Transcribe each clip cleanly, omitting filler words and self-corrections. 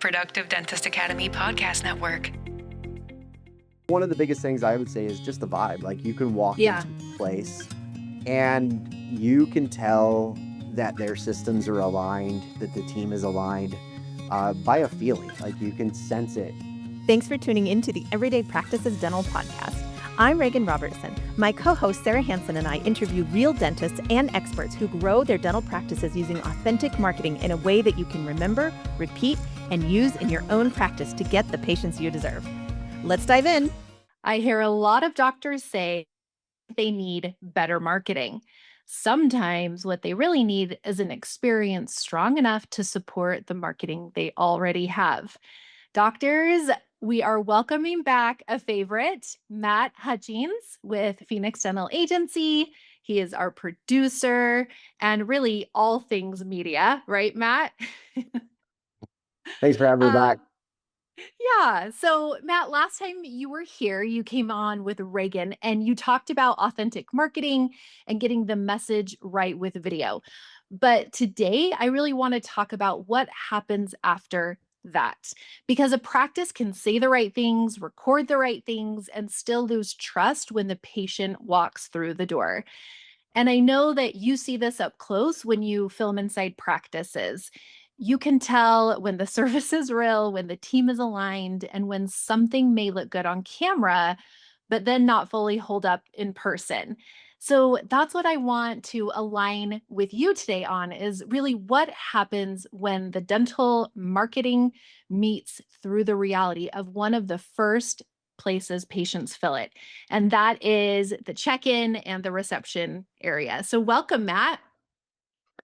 Productive Dentist Academy podcast network. One of the biggest things I would say is just the vibe. Like, you can walk into a place and you can tell that their systems are aligned, that the team is aligned by a feeling. Like, you can sense it. Thanks for tuning into the Everyday Practices Dental Podcast. I'm Reagan Robertson. My co-host Sara Hansen and I interview real dentists and experts who grow their dental practices using authentic marketing in a way that you can remember, repeat, and use in your own practice to get the patients you deserve. Let's dive in. I hear a lot of doctors say they need better marketing. Sometimes what they really need is an experience strong enough to support the marketing they already have. Doctors, we are welcoming back a favorite, Matt Hutchings with Phoenix Dental Agency. He is our producer and really all things media, right, Matt? Thanks for having me back. Yeah. So, Matt, last time you were here, you came on with Reagan and you talked about authentic marketing and getting the message right with video. But today, I really want to talk about what happens after that, because a practice can say the right things, record the right things, and still lose trust when the patient walks through the door. And I know that you see this up close when you film inside practices. You can tell when the service is real, when the team is aligned, and when something may look good on camera, but then not fully hold up in person. So that's what I want to align with you today on is really what happens when the dental marketing meets through the reality of one of the first places patients fill it. And that is the check-in and the reception area. So welcome, Matt.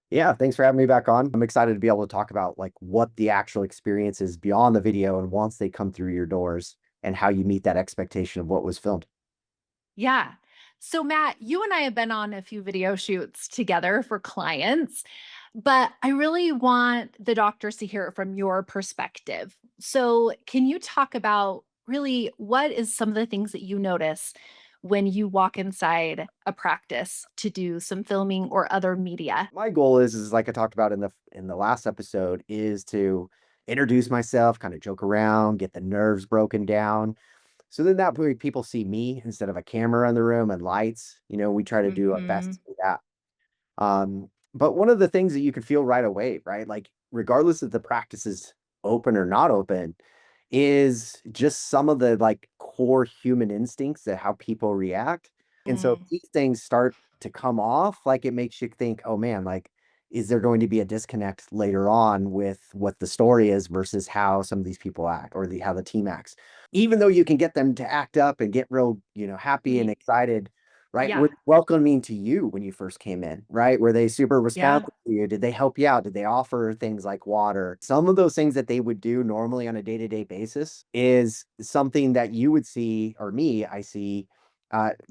Yeah, thanks for having me back on. I'm excited to be able to talk about like what the actual experience is beyond the video and once they come through your doors and how you meet that expectation of what was filmed. Yeah. So Matt, you and I have been on a few video shoots together for clients, but I really want the doctors to hear it from your perspective. So can you talk about really what is some of the things that you notice when you walk inside a practice to do some filming or other media? My goal is like I talked about in the last episode, is to introduce myself, kind of joke around, get the nerves broken down. So then that way people see me instead of a camera in the room and lights. We try to do our best to do that. But one of the things that you can feel right away, right? Like, regardless if the practice is open or not open, is just some of the like core human instincts that how people react. And so if Mm, these things start to come off, like, it makes you think, oh man, like, is there going to be a disconnect later on with what the story is versus how some of these people act or how the team acts? Even though you can get them to act up and get real, happy and ye- excited, right? Yeah. Were they welcoming to you when you first came in, right? Were they super Yeah. responsive to you? Did they help you out? Did they offer things like water? Some of those things that they would do normally on a day-to-day basis is something that you would see, or me, I see,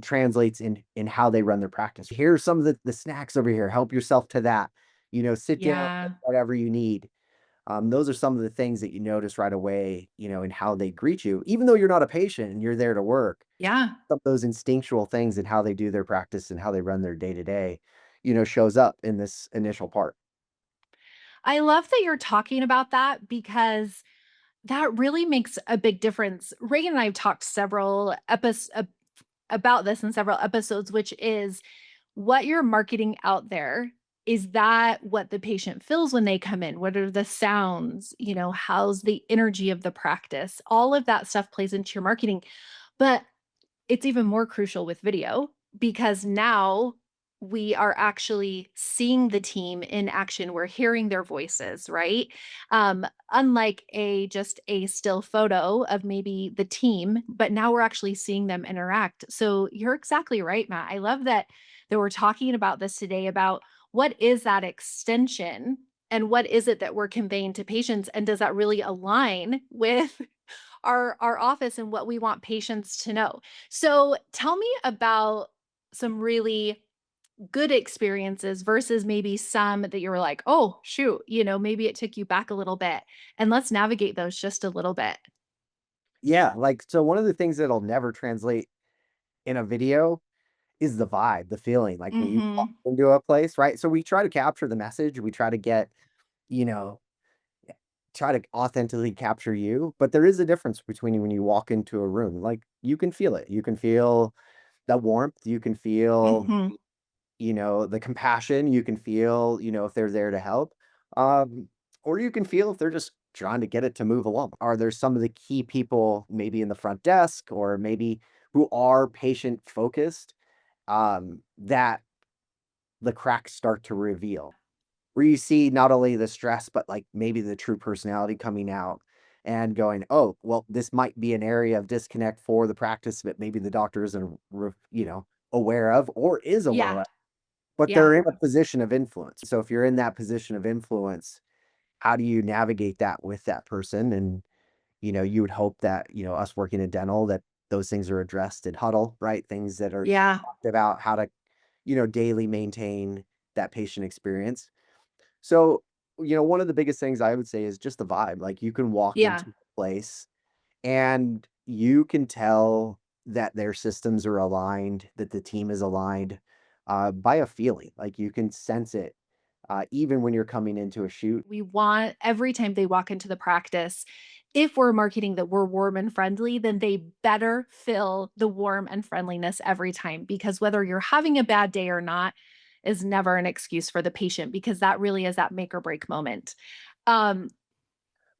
translates in how they run their practice. Here's some of the snacks over here. Help yourself to that. Sit down, Yeah. whatever you need. Those are some of the things that you notice right away, in how they greet you, even though you're not a patient and you're there to work. Yeah. Some of those instinctual things and how they do their practice and how they run their day to day, shows up in this initial part. I love that you're talking about that because that really makes a big difference. Reagan and I have talked several episodes about this in several episodes, which is what you're marketing out there. Is that what the patient feels when they come in? What are the sounds? How's the energy of the practice? All of that stuff plays into your marketing. But it's even more crucial with video because now we are actually seeing the team in action. We're hearing their voices, right? Unlike just a still photo of maybe the team, but now we're actually seeing them interact. So you're exactly right, Matt. I love that we're talking about this today about what is that extension and what is it that we're conveying to patients, and does that really align with our office and what we want patients to know. So tell me about some really good experiences versus maybe some that you were like, oh, shoot, maybe it took you back a little bit. And let's navigate those just a little bit. Yeah, like, so one of the things that'll never translate in a video is the vibe, the feeling, like when you walk Hmm. into a place, right? So we try to capture the message. We try to get, you know, try to authentically capture you, but there is a difference between when you walk into a room. Like, you can feel it. You can feel the warmth. You can feel, Mhm. the compassion. You can feel, if they're there to help. Um, or you can feel if they're just trying to get it to move along. Are there some of the key people maybe in the front desk or maybe who are patient focused, that the cracks start to reveal? Where you see not only the stress, but like maybe the true personality coming out and going, oh, well, this might be an area of disconnect for the practice that maybe the doctor isn't, aware of or is aware Yeah. of, but Yeah. they're in a position of influence. So if you're in that position of influence, how do you navigate that with that person? And, you would hope that, us working in dental, that those things are addressed in huddle, right? Things that are Yeah. talked about how to, daily maintain that patient experience. So, one of the biggest things I would say is just the vibe. Like, you can walk Yeah. into a place and you can tell that their systems are aligned, that the team is aligned, by a feeling. Like, you can sense it, even when you're coming into a shoot. We want every time they walk into the practice, if we're marketing that we're warm and friendly, then they better feel the warm and friendliness every time, because whether you're having a bad day or not is never an excuse for the patient, because that really is that make or break moment. Um,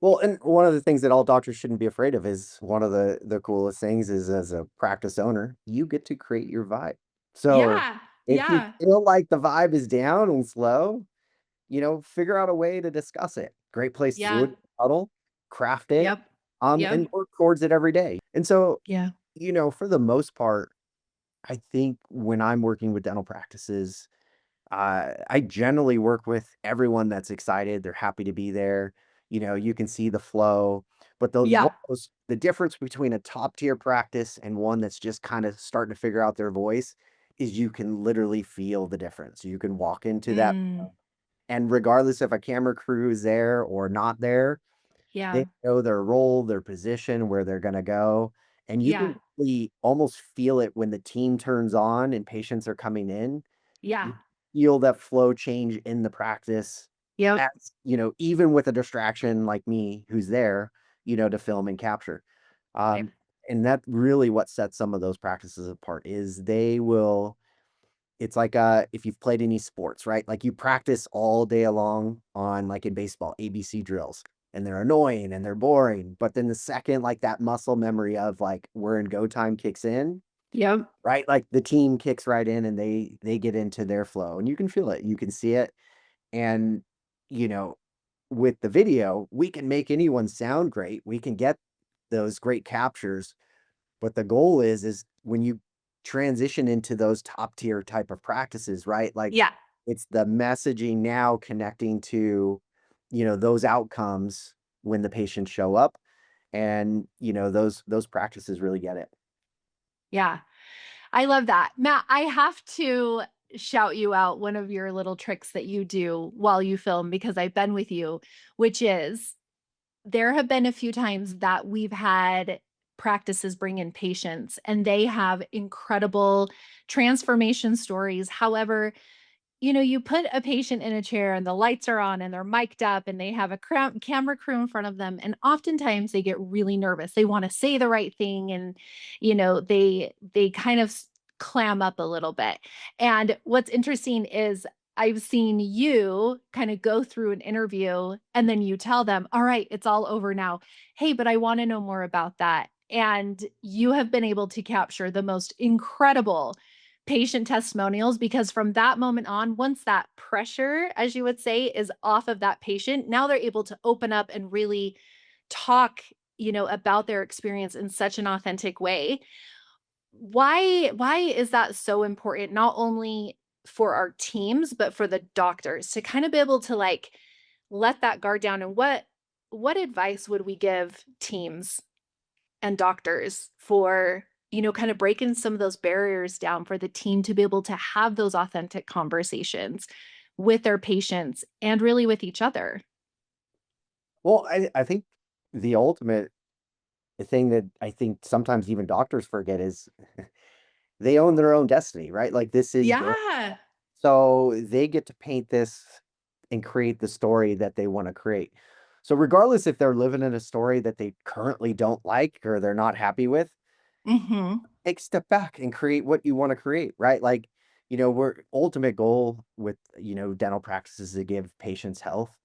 Well, and one of the things that all doctors shouldn't be afraid of is one of the coolest things is as a practice owner, you get to create your vibe. So yeah, if you yeah, feel like the vibe is down and slow, figure out a way to discuss it. Great place to do yeah, it, huddle, craft it, yep, yep, and work towards it every day. And so, yeah, for the most part, I think when I'm working with dental practices, I generally work with everyone that's excited. They're happy to be there. You can see the flow, but yeah, the difference between a top tier practice and one that's just kind of starting to figure out their voice is you can literally feel the difference. You can walk into that, mm, and regardless if a camera crew is there or not there, yeah, they know their role, their position, where they're gonna go, and you yeah, can really almost feel it when the team turns on and patients are coming in. yeah, You feel that flow change in the practice yep, as, even with a distraction like me who's there, to film and capture. yep, Um, and that really what sets some of those practices apart is they will it's like, if you've played any sports, right? Like, you practice all day long on, like, in baseball, ABC drills, and they're annoying and they're boring, but then the second, like, that muscle memory of, like, we're in go time kicks in, yep, right? Like, the team kicks right in and they get into their flow, and you can feel it, you can see it, and, you know, with the video, we can make anyone sound great, we can get those great captures, but the goal is when you transition into those top tier type of practices, right? Like, yeah. it's the messaging now connecting to, those outcomes when the patients show up, and, those practices really get it. Yeah. I love that. Matt, I have to shout you out one of your little tricks that you do while you film, because I've been with you, which is there have been a few times that we've had practices bring in patients and they have incredible transformation stories. However, you put a patient in a chair and the lights are on and they're mic'd up and they have a camera crew in front of them. And oftentimes they get really nervous. They want to say the right thing, and they kind of clam up a little bit. And what's interesting is I've seen you kind of go through an interview and then you tell them, all right, it's all over now. Hey, but I want to know more about that. And you have been able to capture the most incredible patient testimonials, because from that moment on, once that pressure, as you would say, is off of that patient, now they're able to open up and really talk, about their experience in such an authentic way. Why is that so important, not only for our teams but for the doctors to kind of be able to like let that guard down? And what advice would we give teams and doctors for, kind of breaking some of those barriers down for the team to be able to have those authentic conversations with their patients and really with each other? Well, I think the ultimate thing that I think sometimes even doctors forget is they own their own destiny, right? Like, this is their, Yeah. so they get to paint this and create the story that they want to create. So regardless if they're living in a story that they currently don't like or they're not happy with, Mm-hmm. take a step back and create what you want to create, right? Like, we're ultimate goal with, dental practices to give patients health.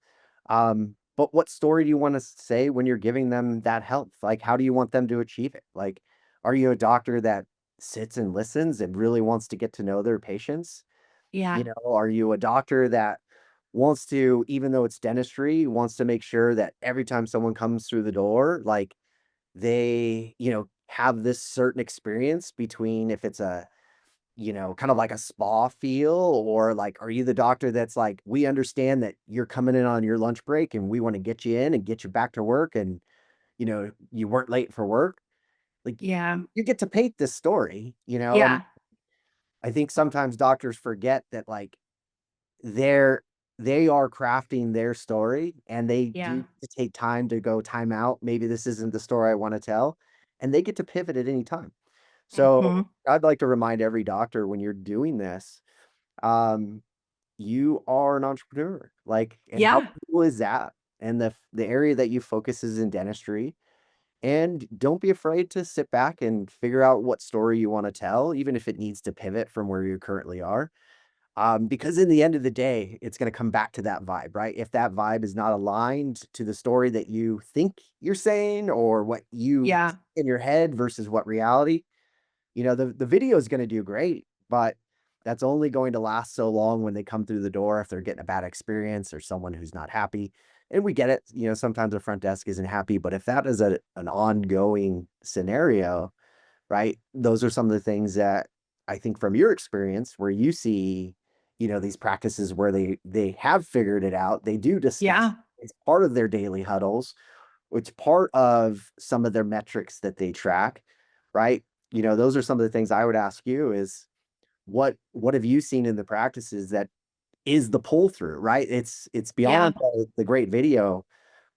But what story do you want to say when you're giving them that health? Like, how do you want them to achieve it? Like, are you a doctor that sits and listens and really wants to get to know their patients? Yeah. Are you a doctor that wants to, even though it's dentistry, wants to make sure that every time someone comes through the door, like they, have this certain experience between if it's a, kind of like a spa feel, or like, are you the doctor that's like, we understand that you're coming in on your lunch break and we want to get you in and get you back to work and, you weren't late for work. Like Yeah. you get to paint this story, and Yeah. I think sometimes doctors forget that like they're they are crafting their story and they Yeah. do to take time to go time out. Maybe this isn't the story I want to tell, and they get to pivot at any time. So Mm-hmm. I'd like to remind every doctor when you're doing this, um, you are an entrepreneur. Like, and how Yeah. cool is that? And the area that you focus is in dentistry. And don't be afraid to sit back and figure out what story you want to tell, even if it needs to pivot from where you currently are. Because in the end of the day, it's going to come back to that vibe, right? If that vibe is not aligned to the story that you think you're saying or what you Yeah. in your head versus what reality, the video is going to do great, but that's only going to last so long when they come through the door if they're getting a bad experience or someone who's not happy. And we get it, sometimes the front desk isn't happy, but if that is an ongoing scenario, right? Those are some of the things that I think from your experience where you see, these practices where they have figured it out, they do discuss Yeah. it's part of their daily huddles, it's part of some of their metrics that they track, right? Those are some of the things I would ask you is what have you seen in the practices that is the pull through, right? It's Yeah. beyond the great video,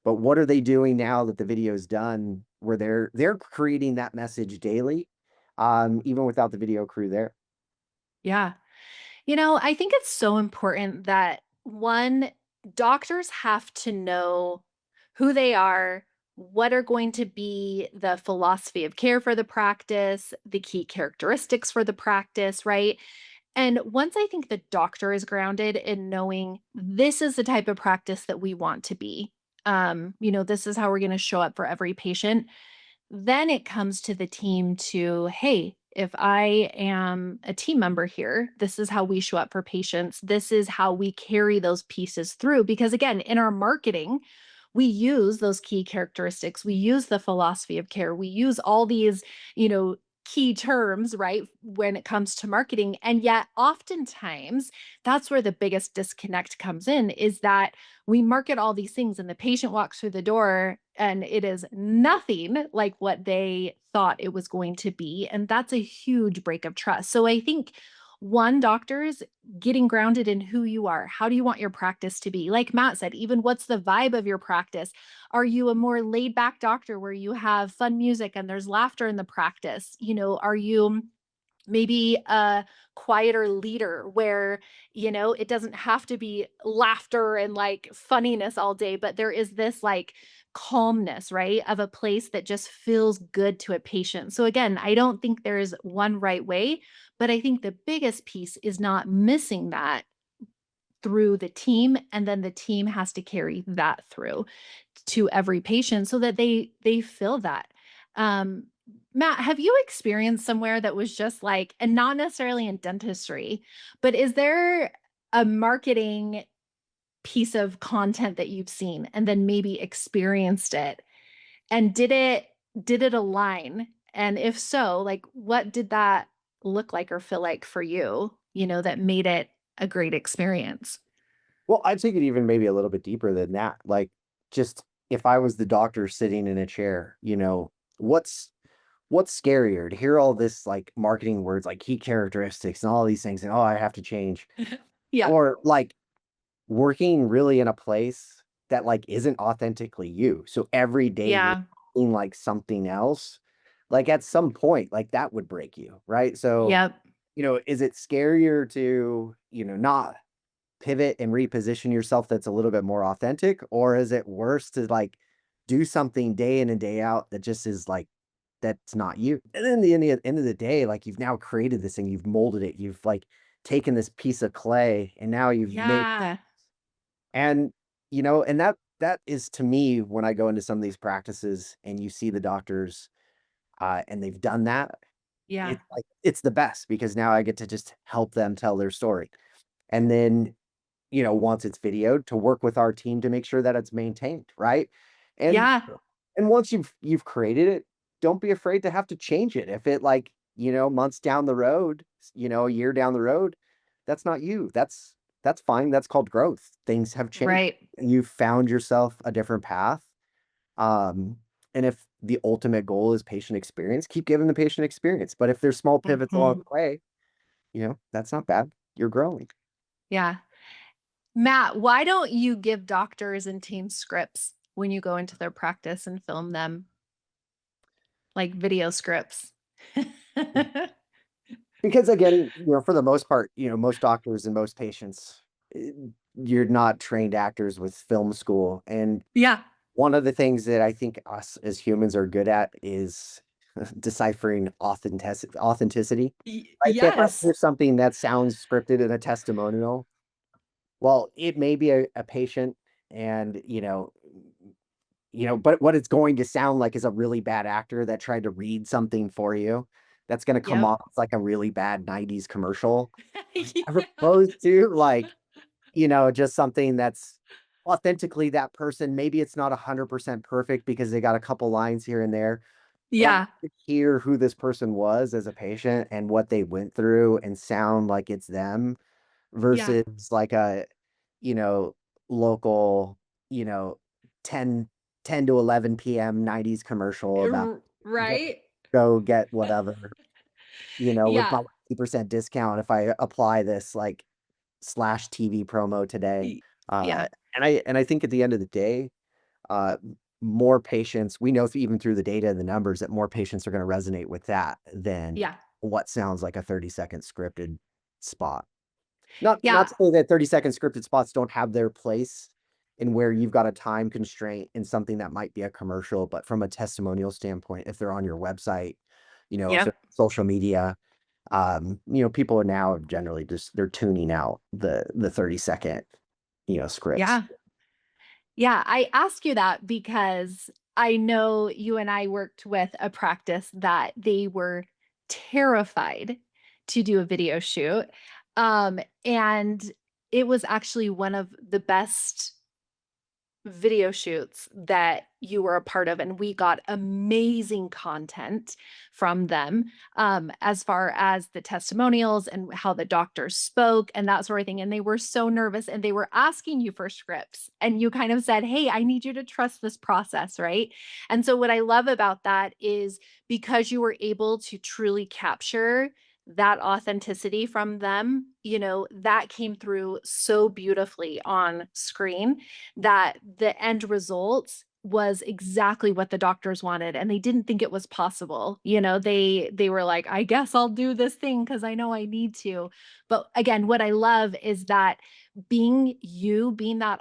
but what are they doing now that the video is done where they're creating that message daily, even without the video crew there? Yeah. I think it's so important that one, doctors have to know who they are, what are going to be the philosophy of care for the practice, the key characteristics for the practice, right? And once I think the doctor is grounded in knowing this is the type of practice that we want to be, this is how we're going to show up for every patient, then it comes to the team to, hey, if I am a team member here, this is how we show up for patients. This is how we carry those pieces through. Because again, in our marketing, we use those key characteristics. We use the philosophy of care. We use all these, key terms, right? When it comes to marketing. And yet, oftentimes, that's where the biggest disconnect comes in is that we market all these things and the patient walks through the door and it is nothing like what they thought it was going to be. And that's a huge break of trust. So I think one, doctors getting grounded in who you are. How do you want your practice to be? Like Matt said, even what's the vibe of your practice? Are you a more laid back doctor where you have fun music and there's laughter in the practice? Are you maybe a quieter leader where it doesn't have to be laughter and like funniness all day, but there is this like calmness, right, of a place that just feels good to a patient. So again, I don't think there's one right way, but I think the biggest piece is not missing that through the team, and then the team has to carry that through to every patient so that they feel that. Um, Matt, have you experienced somewhere that was just like, and not necessarily in dentistry, but is there a marketing piece of content that you've seen and then maybe experienced it? And did it align? And if so, like what did that look like or feel like for you, that made it a great experience? Well, I'd take it even maybe a little bit deeper than that. Like, just if I was the doctor sitting in a chair, what's scarier to hear all this like marketing words like key characteristics and all these things and oh, I have to change, Yeah. or like working really in a place that like isn't authentically you. So every day you're Yeah. doing like something else. Like at some point, like that would break you, right? So, Yep. is it scarier to, not pivot and reposition yourself that's a little bit more authentic? Or is it worse to like do something day in and day out that just is like, that's not you? And then in the end of the day, like you've now created this thing, you've molded it, you've like taken this piece of clay and now you've made, Yeah. and and that is to me when I go into some of these practices and you see the doctors and they've done that, Yeah. it's like it's the best because now I get to just help them tell their story. And then, once it's videoed, to work with our team to make sure that it's maintained, right? And Yeah. and once you've created it, don't be afraid to have to change it. If it like, months down the road, a year down the road, that's not you. That's fine. That's called growth. Things have changed. Right. You've found yourself a different path. Um, and if the ultimate goal is patient experience, keep giving the patient experience. But if there's small pivots along Mhm. the way, that's not bad. You're growing. Yeah. Matt, why don't you give doctors and teams scripts when you go into their practice and film them, like video scripts? Because again, for the most part, most doctors and most patients, eh, you're not trained actors with film school. And Yeah. one of the things that I think us as humans are good at is deciphering authenticity. Right? If I Yes. hear something that sounds scripted in a testimonial, well, it may be a patient and, but what it's going to sound like is a really bad actor that tried to read something for you. That's gonna come Yep. off like a really bad 90s commercial, as Yeah. opposed to like, just something that's authentically that person. Maybe it's not 100% perfect because they got a couple lines here and there, but I want Yeah. to hear who this person was as a patient and what they went through and sound like it's them Yeah. versus like a, you know, local, you know, 10 10 to 11 p.m. 90s commercial about go, Right? go get whatever, with Yeah. my 50% discount if I apply this like slash TV promo today. Y Uh, yeah. and I think at the end of the day, uh, more patients, we know even through the data and the numbers that more patients are going to resonate with that than Yeah. what sounds like a 30-second scripted spot. Not Yeah. to say that 30-second scripted spots don't have their place in where you've got a time constraint in something that might be a commercial, but from a testimonial standpoint, if they're on your website, if they're Yep. social media, people are now generally just they're tuning out the 30-second, scripts. Yeah. Yeah, I ask you that because I know you and I worked with a practice that they were terrified to do a video shoot. And it was actually one of the best video shoots that you were a part of, and we got amazing content from them, as far as the testimonials and how the doctors spoke and that sort of thing. And they were so nervous and they were asking you for scripts, and you kind of said, "Hey, I need you to trust this process," right? And so what I love about that is because you were able to truly capture that authenticity from them, that came through so beautifully on screen that the end result was exactly what the doctors wanted, and they didn't think it was possible. They were like, "I guess I'll do this thing because I know I need to." But again, what I love is that being that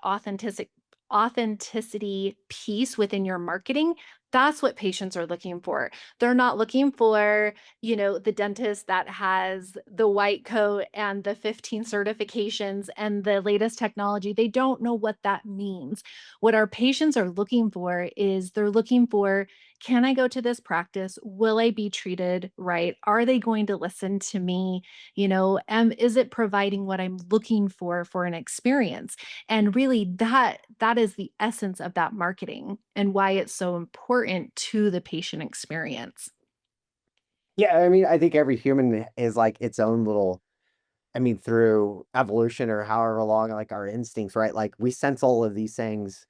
authenticity piece within your marketing, that's what patients are looking for. They're not looking for, the dentist that has the white coat and the 15 certifications and the latest technology. They don't know what that means. What our patients are looking for is they're looking for, can I go to this practice? Will I be treated right? Are they going to listen to me? Is it providing what I'm looking for an experience? And really that is the essence of that marketing and why it's so important to the patient experience. Yeah, I mean, I think every human is like its own little, I mean, through evolution or however long, like our instincts, right? Like we sense all of these things.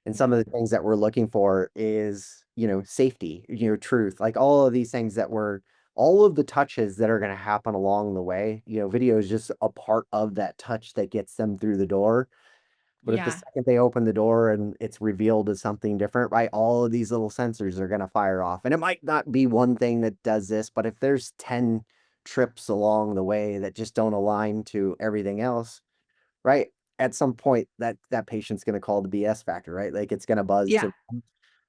And some Yeah. of the things that we're looking for is, safety, truth, like all of these things all of the touches that are going to happen along the way, video is just a part of that touch that gets them through the door. But if the Yeah. second they open the door and it's revealed as something different, right, all of these little sensors are going to fire off. And it might not be one thing that does this, but if there's 10 trips along the way that just don't align to everything else, right? at some point that patient's going to call the BS factor, right? Like it's going to buzz Yeah. to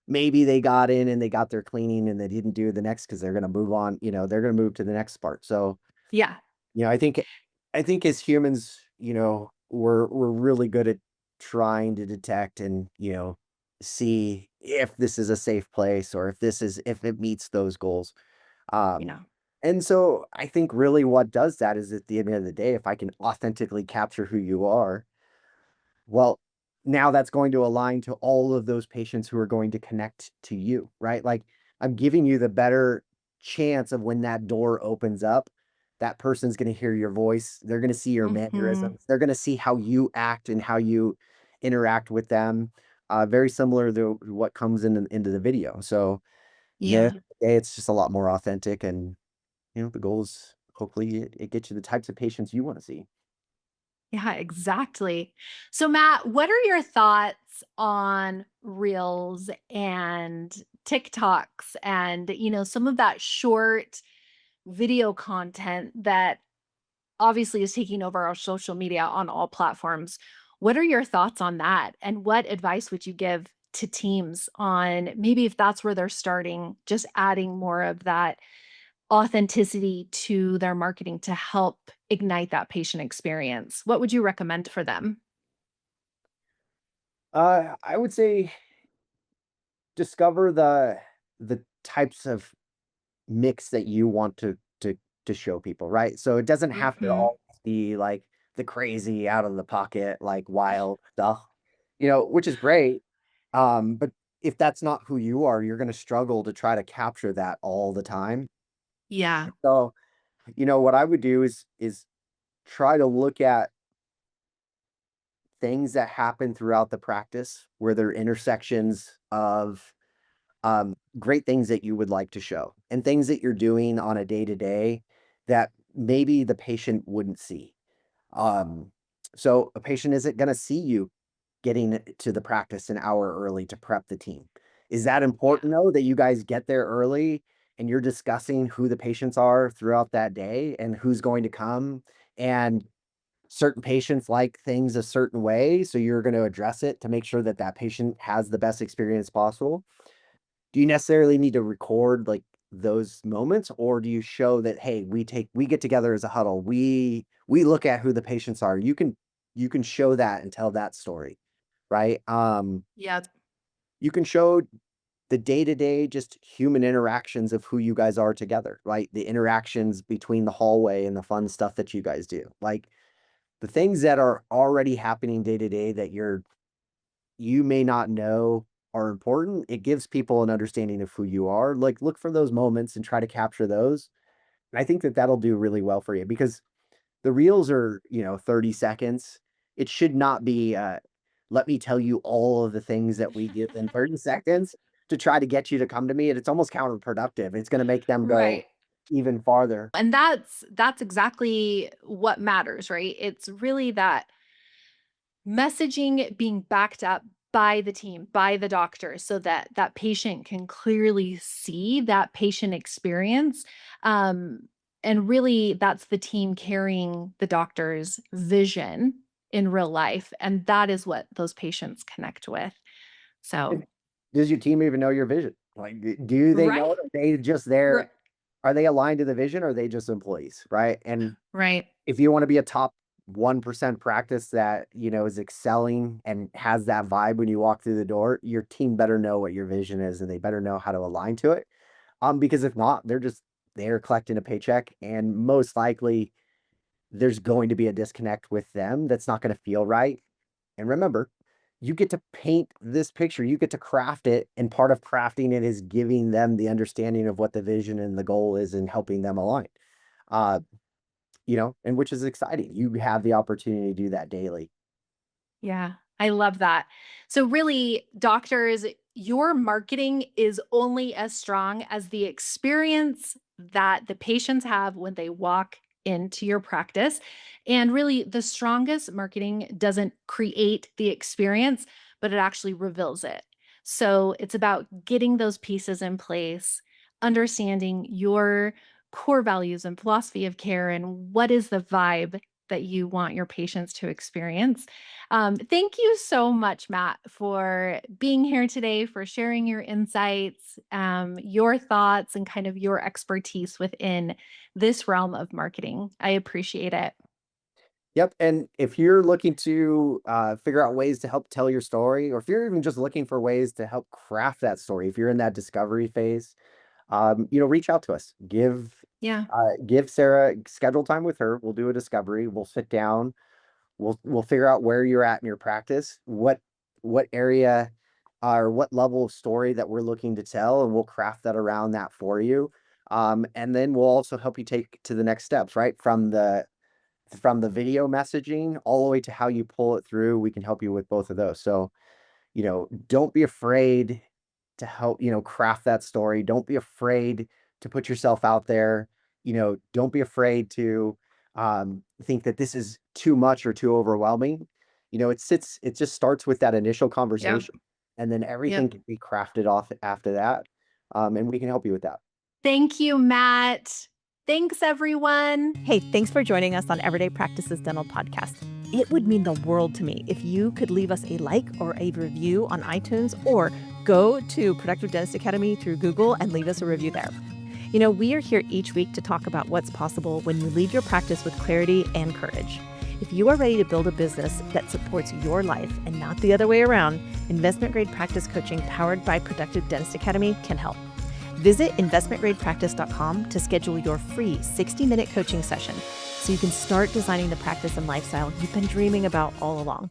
maybe they got in and they got their cleaning and they didn't do the next because they're going to move on, they're going to move to the next part. So, Yeah. I think as humans, we're really good at trying to detect and, see if this is a safe place or if it meets those goals. Um, Yeah. and so I think really what does that is at the end of the day, if I can authentically capture who you are, well, now that's going to align to all of those patients who are going to connect to you, right? Like I'm giving you the better chance of when that door opens up, that person's going to hear your voice. They're going to see your Hmm. mannerisms. They're going to see how you act and how you interact with them. Very similar to what comes into the video. So yeah, Yeah. it's just a lot more authentic, and the goal is hopefully it gets you the types of patients you want to see. Yeah, exactly. So, Matt, what are your thoughts on Reels and TikToks and, some of that short video content that obviously is taking over our social media on all platforms? What are your thoughts on that? And what advice would you give to teams on maybe if that's where they're starting, just adding more of that authenticity to their marketing to help ignite that patient experience? What would you recommend for them? I would say discover the types of mix that you want to show people, right? So it doesn't have to Mhm. all be like the crazy out of the pocket, like wild stuff, which is great. But if that's not who you are, you're going to struggle to try to capture that all the time. Yeah. So, what I would do is try to look at things that happen throughout the practice where there are intersections of great things that you would like to show and things that you're doing on a day to day that maybe the patient wouldn't see. Um, so a patient isn't going to see you getting to the practice an hour early to prep the team. Is that Yeah. important though, that you guys get there early and you're discussing who the patients are throughout that day and who's going to come, and certain patients like things a certain way, so you're going to address it to make sure that that patient has the best experience possible? Do you necessarily need to record, like, those moments, or do you show that, "Hey, we get together as a huddle, we look at who the patients are." You can show that and tell that story, right? Yeah. You can show the day-to-day just human interactions of who you guys are together, right? The interactions between the hallway and the fun stuff that you guys do. Like, the things that are already happening day to day that you may not know are important, it gives people an understanding of who you are. Like, look for those moments and try to capture those. And I think that that'll do really well for you because the reels are, 30 seconds. It should not be, let me tell you all of the things that we did in 30 seconds to try to get you to come to me. And it's almost counterproductive. It's going to make them go Right. even farther. And that's exactly what matters, right? It's really that messaging being backed up by the team, by the doctor, so that that patient can clearly see that patient experience. Um, and really, that's the team carrying the doctor's vision in real life. And that is what those patients connect with. So, And does your team even know your vision? Like, do they know right. it? Are they just Right. there? Are they aligned to the vision or are they just employees, right? And Right. if you want to be a top 1% practice that, is excelling and has that vibe when you walk through the door, your team better know what your vision is and they better know how to align to it. Because if not, they're collecting a paycheck, and most likely there's going to be a disconnect with them that's not going to feel right. And remember, you get to paint this picture, you get to craft it, and part of crafting it is giving them the understanding of what the vision and the goal is and helping them align. Uh, and which is exciting. You have the opportunity to do that daily. Yeah, I love that. So, really, doctors, your marketing is only as strong as the experience that the patients have when they walk into your practice. And really, the strongest marketing doesn't create the experience, but it actually reveals it. So, it's about getting those pieces in place, understanding your core values and philosophy of care and what is the vibe that you want your patients to experience. Thank you so much, Matt, for being here today, for sharing your insights, your thoughts, and kind of your expertise within this realm of marketing. I appreciate it. Yep. And if you're looking to figure out ways to help tell your story, or if you're even just looking for ways to help craft that story, if you're in that discovery phase, reach out to us. Yeah. Give Sarah schedule time with her. We'll do a discovery. We'll sit down. We'll figure out where you're at in your practice, what area or what level of story that we're looking to tell, and we'll craft that around that for you. And then we'll also help you take to the next steps, right? From the video messaging all the way to how you pull it through. We can help you with both of those. So, don't be afraid to help, craft that story. Don't be afraid to put yourself out there. Don't be afraid to think that this is too much or too overwhelming. It just starts with that initial Yep. conversation, and then everything Yep. can be crafted off after that. And we can help you with that. Thank you, Matt. Thanks, everyone. Hey, thanks for joining us on Everyday Practices Dental Podcast. It would mean the world to me if you could leave us a like or a review on iTunes, or go to Productive Dentist Academy through Google and leave us a review there. We are here each week to talk about what's possible when you leave your practice with clarity and courage. If you are ready to build a business that supports your life and not the other way around, investment grade practice coaching powered by Productive Dentist Academy can help. Visit investmentgradepractice.com to schedule your free 60-minute coaching session so you can start designing the practice and lifestyle you've been dreaming about all along.